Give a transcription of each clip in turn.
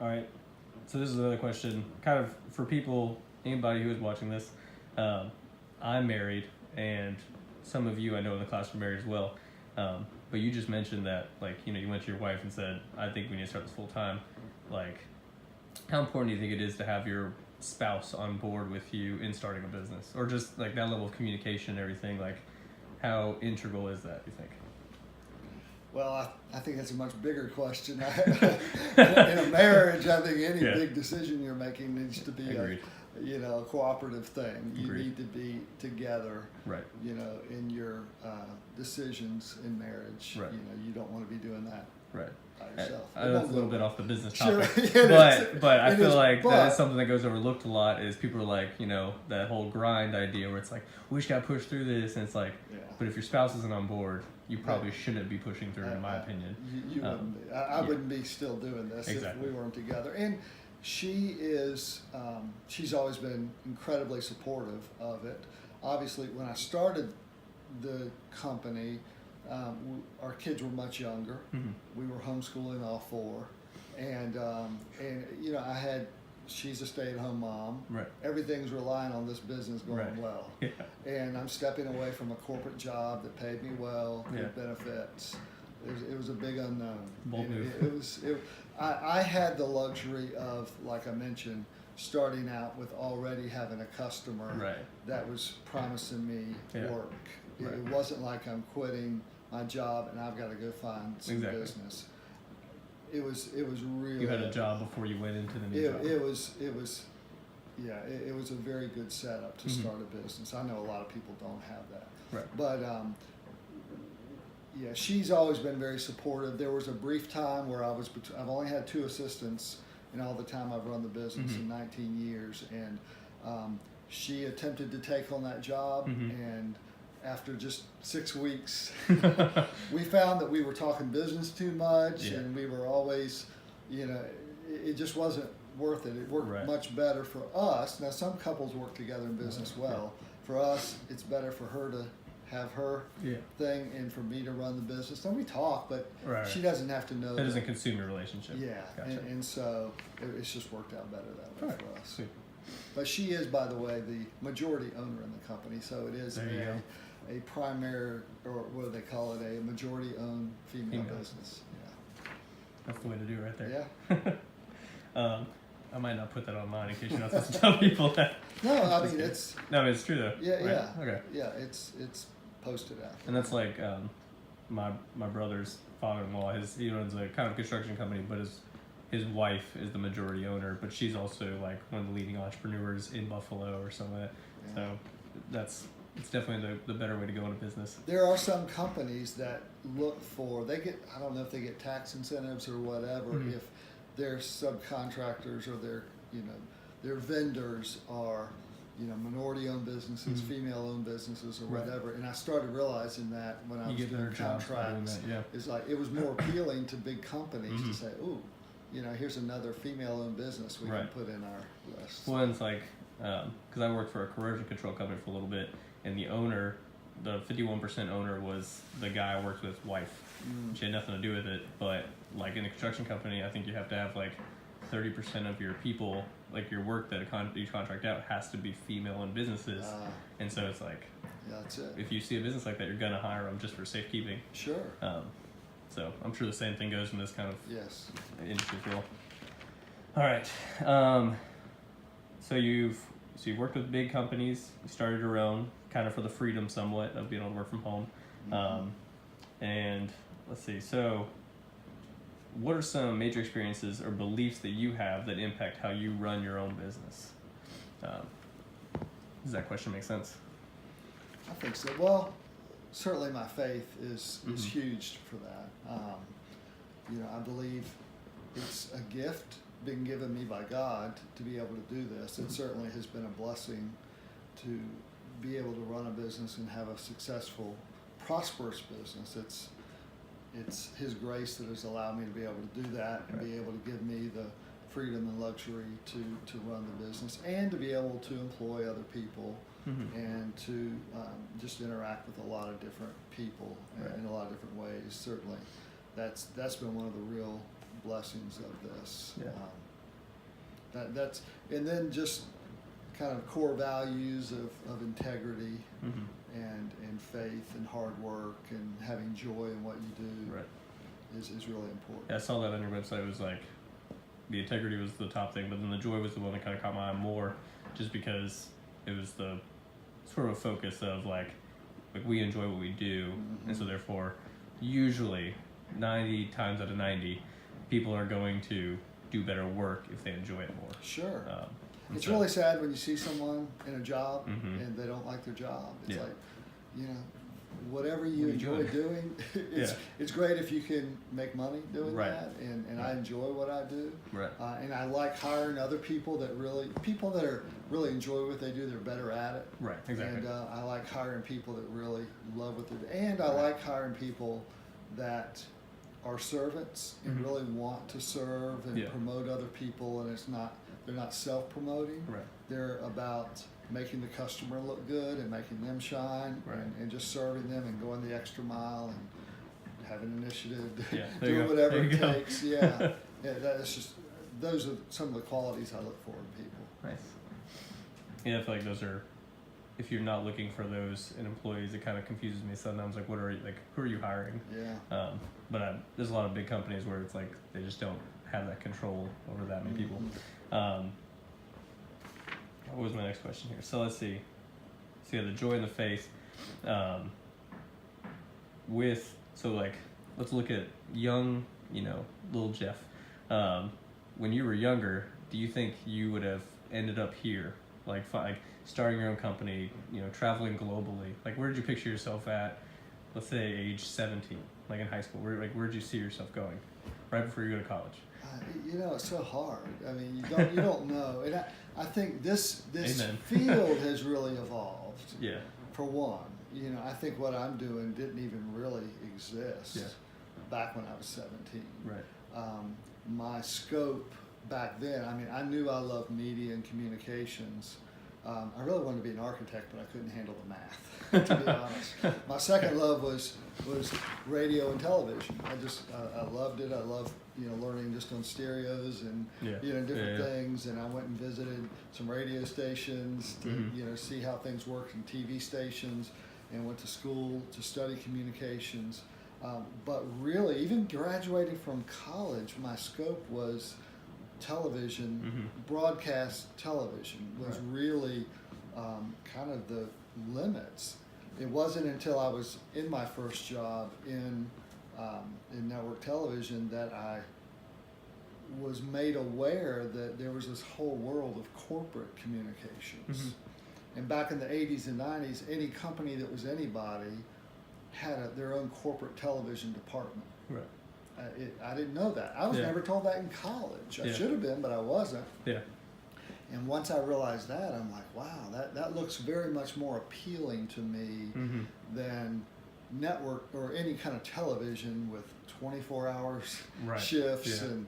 All right. So this is another question, kind of for people, anybody who is watching this. I'm married, and some of you I know in the class are married as well. But you just mentioned that, like, you went to your wife and said, I think we need to start this full time. Like, how important do you think it is to have your spouse on board with you in starting a business? Or just, like, that level of communication and everything, like, how integral is that, you think? Well, I think that's a much bigger question. In a marriage, I think any big decision you're making needs to be a cooperative thing. You need to be together, right? In your decisions in marriage. Right. You don't want to be doing that right. by yourself. That's a little bit off the business topic, sure, but I feel like that is something that goes overlooked a lot. Is people are like, that whole grind idea where it's like, we just got to push through this, and it's like, but if your spouse isn't on board, you probably shouldn't be pushing through, in my opinion. You wouldn't be. I wouldn't be still doing this if we weren't together. And she is, she's always been incredibly supportive of it. Obviously, when I started the company, our kids were much younger. Mm-hmm. We were homeschooling all four. And she's a stay-at-home mom. Right. Everything's relying on this business going well. Yeah. And I'm stepping away from a corporate job that paid me well, good benefits. It was a big unknown. Bold move. I had the luxury of, like I mentioned, starting out with already having a customer that was promising me work. It wasn't like I'm quitting my job and I've got to go find some business. It was really. You had a job before you went into the new job. It was a very good setup to start a business. I know a lot of people don't have that. Right. But she's always been very supportive. There was a brief time where I've only had 2 assistants in all the time I've run the business in 19 years, and she attempted to take on that job, and after just 6 weeks, we found that we were talking business too much, and we were always, it just wasn't worth it. It worked much better for us. Now, some couples work together in business well. For us, it's better for her to have her thing and for me to run the business. And we talk, but she doesn't have to know. That doesn't consume your relationship. Yeah, gotcha. and so it's just worked out better that way for us. Sweet. But she is, by the way, the majority owner in the company, so it is a primary, or what do they call it, a majority-owned female business. Yeah. That's the way to do it right there. Yeah. I might not put that online in case you're not supposed to tell people that. No, I mean it's. No, it's true though. Yeah, right? yeah. Okay. Yeah, it's posted out. And that's like my brother's father-in-law. He owns a kind of construction company, but his wife is the majority owner, but she's also like one of the leading entrepreneurs in Buffalo or something like that. Yeah. So it's definitely the better way to go in a business. There are some companies that look for, I don't know if they get tax incentives or whatever, if their subcontractors or their vendors are, minority-owned businesses, female-owned businesses, or whatever. And I started realizing that when I was doing contracts, it's like it was more appealing to big companies to say, "Ooh, here's another female-owned business we can put in our list." Well, it's like because I worked for a corrosion control company for a little bit, and the owner, the 51% owner, was the guy I worked with wife. She had nothing to do with it, but like in a construction company, I think you have to have like 30% of your people, like your work that you contract out, has to be female-owned businesses. And so it's like, that's it. If you see a business like that, you're gonna hire them just for safekeeping. Sure. So I'm sure the same thing goes in this kind of industry as well. All right. So you've worked with big companies. You started your own, kind of for the freedom somewhat of being able to work from home. And let's see. So, what are some major experiences or beliefs that you have that impact how you run your own business? Does that question make sense? I think so. Well, certainly my faith is huge for that. I believe it's a gift being given me by God to be able to do this. It certainly has been a blessing to be able to run a business and have a successful, prosperous business. It's His grace that has allowed me to be able to do that and be able to give me the freedom and luxury to run the business and to be able to employ other people and to just interact with a lot of different people in a lot of different ways. Certainly, that's been one of the real blessings of this. That's and then just kind of core values of integrity and faith and hard work and having joy in what you do is really important. Yeah, I saw that on your website. It was like the integrity was the top thing, but then the joy was the one that kind of caught my eye more, just because it was the sort of a focus of like we enjoy what we do, and so therefore usually 90 times out of 90 people are going to do better work if they enjoy it more. Sure. It's really sad when you see someone in a job and they don't like their job. It's like, you know, whatever you enjoy doing, it's great if you can make money doing that, and I enjoy what I do. Right. And I like hiring other people that really enjoy what they do, they're better at it. Right, exactly. And I like hiring people that really love what they do. And I like hiring people that are servants and really want to serve and promote other people, and they're not self-promoting. Right. They're about making the customer look good and making them shine, and just serving them and going the extra mile and having initiative, doing whatever it takes. Yeah, that's just, those are some of the qualities I look for in people. Nice. Yeah, I feel like those are, if you're not looking for those in employees, it kind of confuses me sometimes. Like, who are you hiring? Yeah. But there's a lot of big companies where it's like they just don't have that control over that many people. What was my next question here? So let's see. So yeah, the joy in the faith. Let's look at young, little Jeff. When you were younger, do you think you would have ended up here, like starting your own company, traveling globally? Like, where did you picture yourself at? Let's say age 17, like in high school. Where did you see yourself going, right before you go to college? It's so hard. I mean, you don't know. And I think this Amen. field has really evolved. Yeah. For one, I think what I'm doing didn't even really exist back when I was 17. Right. My scope back then, I mean, I knew I loved media and communications. I really wanted to be an architect, but I couldn't handle the math, to be honest. My second love was radio and television. I loved it. I loved learning just on stereos and different things. And I went and visited some radio stations to see how things worked in TV stations, and went to school to study communications. But really, even graduating from college, my scope was television. Broadcast television was really kind of the limits. It wasn't until I was in my first job in network television that I was made aware that there was this whole world of corporate communications. And back in the 80s and 90s, any company that was anybody had their own corporate television department. Right. I didn't know that. I was never told that in college. I should have been, but I wasn't. Yeah. And once I realized that, I'm like, wow, that looks very much more appealing to me than network or any kind of television with 24 hours shifts and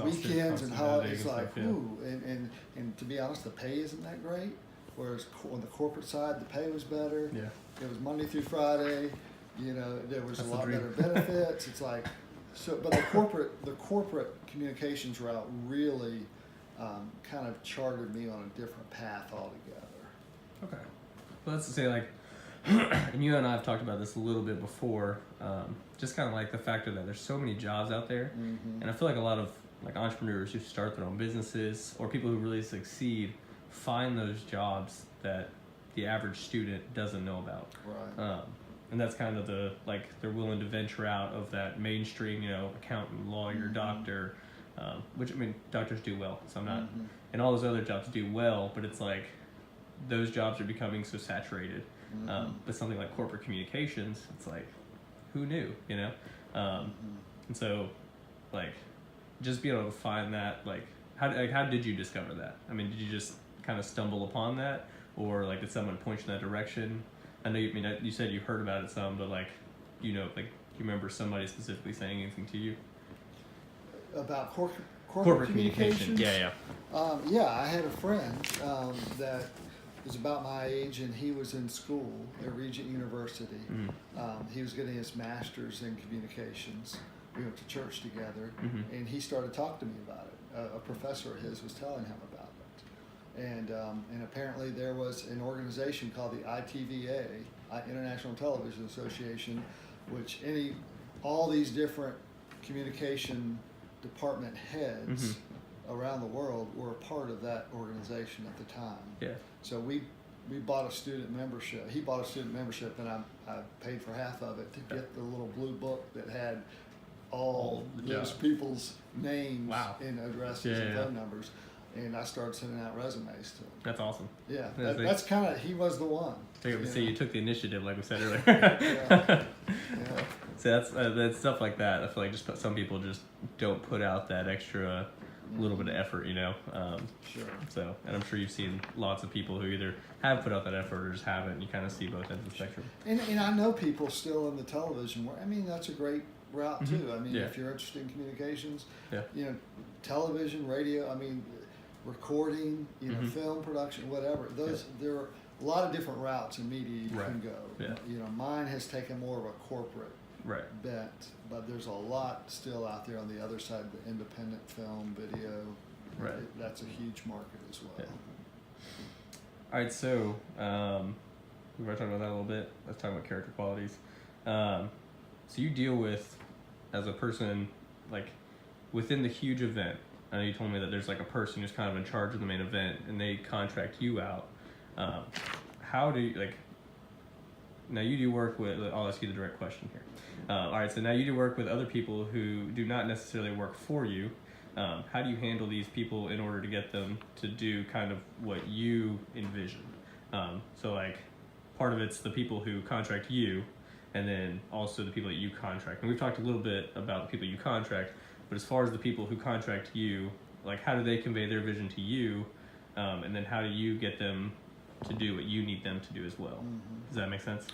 weekends and holidays. Like, ooh, and to be honest, the pay isn't that great. Whereas on the corporate side, the pay was better. Yeah. It was Monday through Friday. There was a lot better benefits. It's like, but the corporate communications route really kind of chartered me on a different path altogether. Okay. Well, that's to say, like, and you and I have talked about this a little bit before, just kind of like the factor that there's so many jobs out there, and I feel like a lot of like entrepreneurs who start their own businesses or people who really succeed find those jobs that the average student doesn't know about. Right. And that's kind of they're willing to venture out of that mainstream, accountant, lawyer, doctor, which, I mean, doctors do well, so I'm not, and all those other jobs do well, but it's like those jobs are becoming so saturated. But something like corporate communications, it's like, who knew, And so, like, just being able to find that, how did you discover that? I mean, did you just kind of stumble upon that, or like did someone point you in that direction? I know you said you heard about it some, but do you remember somebody specifically saying anything to you about corporate communications? Yeah. I had a friend that was about my age, and he was in school at Regent University. He was getting his master's in communications. We went to church together, and he started talking to me about it. a professor of his was telling him about it. And apparently there was an organization called the ITVA, International Television Association, which all these different communication department heads around the world were a part of that organization at the time. Yeah. So we bought a student membership. He bought a student membership, and I paid for half of it to get the little blue book that had all those people's names and addresses and phone numbers. And I started sending out resumes to them. That's awesome. Yeah, that's kind of, he was the one. So you took the initiative, like we said earlier. Yeah. So that's stuff like that. I feel like just some people just don't put out that extra little bit of effort, you know. Sure. So, and I'm sure you've seen lots of people who either have put out that effort or just haven't. And you kind of see both ends of the spectrum. And I know people still in the television where, I mean, that's a great route too. I mean, if you're interested in communications, you know, television, radio, I mean, recording, you know, film production, whatever. There are a lot of different routes in media you can go. Yeah. You know, mine has taken more of a corporate bent, but there's a lot still out there on the other side, the independent film, video. That's a huge market as well. Yeah. All right, so we've already talked about that a little bit. Let's talk about character qualities. So you deal with, as a person, like within the huge event, I know you told me that there's like a person who's kind of in charge of the main event and they contract you out. How do you, like, now you do work with, I'll ask you the direct question here. All right, so now you do work with other people who do not necessarily work for you. How do you handle these people in order to get them to do kind of what you envision? So like part of it's the people who contract you, and then also the people that you contract. And we've talked a little bit about the people you contract, but as far as the people who contract you, like how do they convey their vision to you? And then how do you get them to do what you need them to do as well? Does that make sense?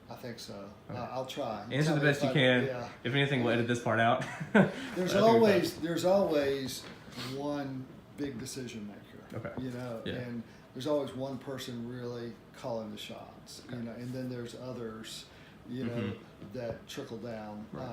I think so. Okay. I'll try. Answer the best you can. Yeah. If anything, we'll edit this part out. There's always one big decision maker. Okay. You know, and there's always one person really calling the shots. Okay. You know, and then there's others, you know, that trickle down. Right.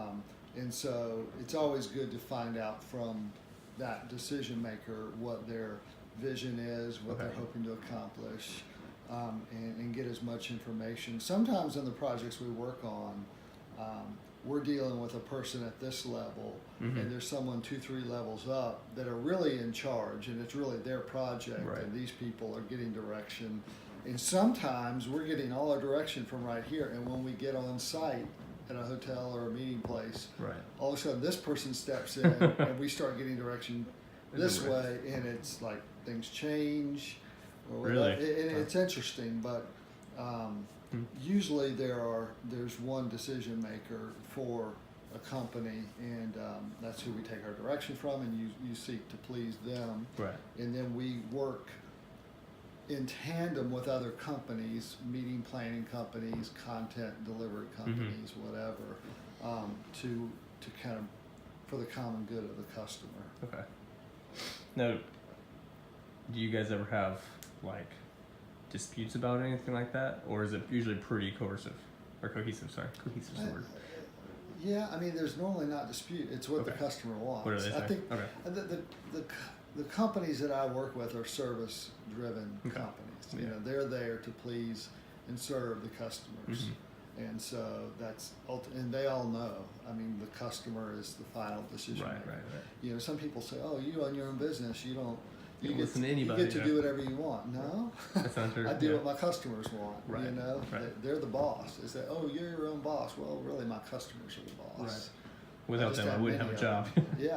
And so it's always good to find out from that decision maker what their vision is, what they're hoping to accomplish. And get as much information. Sometimes in the projects we work on, we're dealing with a person at this level, and there's someone 2-3 levels up that are really in charge, and it's really their project, and these people are getting direction. And sometimes we're getting all our direction from right here, and when we get on site at a hotel or a meeting place, all of a sudden this person steps in, and we start getting direction this way, and it's like things change. Really? It's interesting, but usually there's one decision maker for a company, and that's who we take our direction from, and you seek to please them. Right. And then we work in tandem with other companies, meeting planning companies, content delivery companies, whatever, to kind of for the common good of the customer. Okay. Now, do you guys ever have like disputes about anything like that, or is it usually pretty cohesive or cohesive? Sorry, cohesive is the word. Yeah, I mean, there's normally not dispute. It's what the customer wants. What do they say? I think the companies that I work with are service-driven companies. You know, they're there to please and serve the customers, and so and they all know. I mean, the customer is the final decision maker. Right. You know, some people say, "Oh, you own your own business. You don't." You get to do whatever you want. No, that's not true. I do what my customers want. You know, they're the boss. Is that, oh, you're your own boss? Well, really, my customers are the boss. Without them, I wouldn't have a job. Yeah.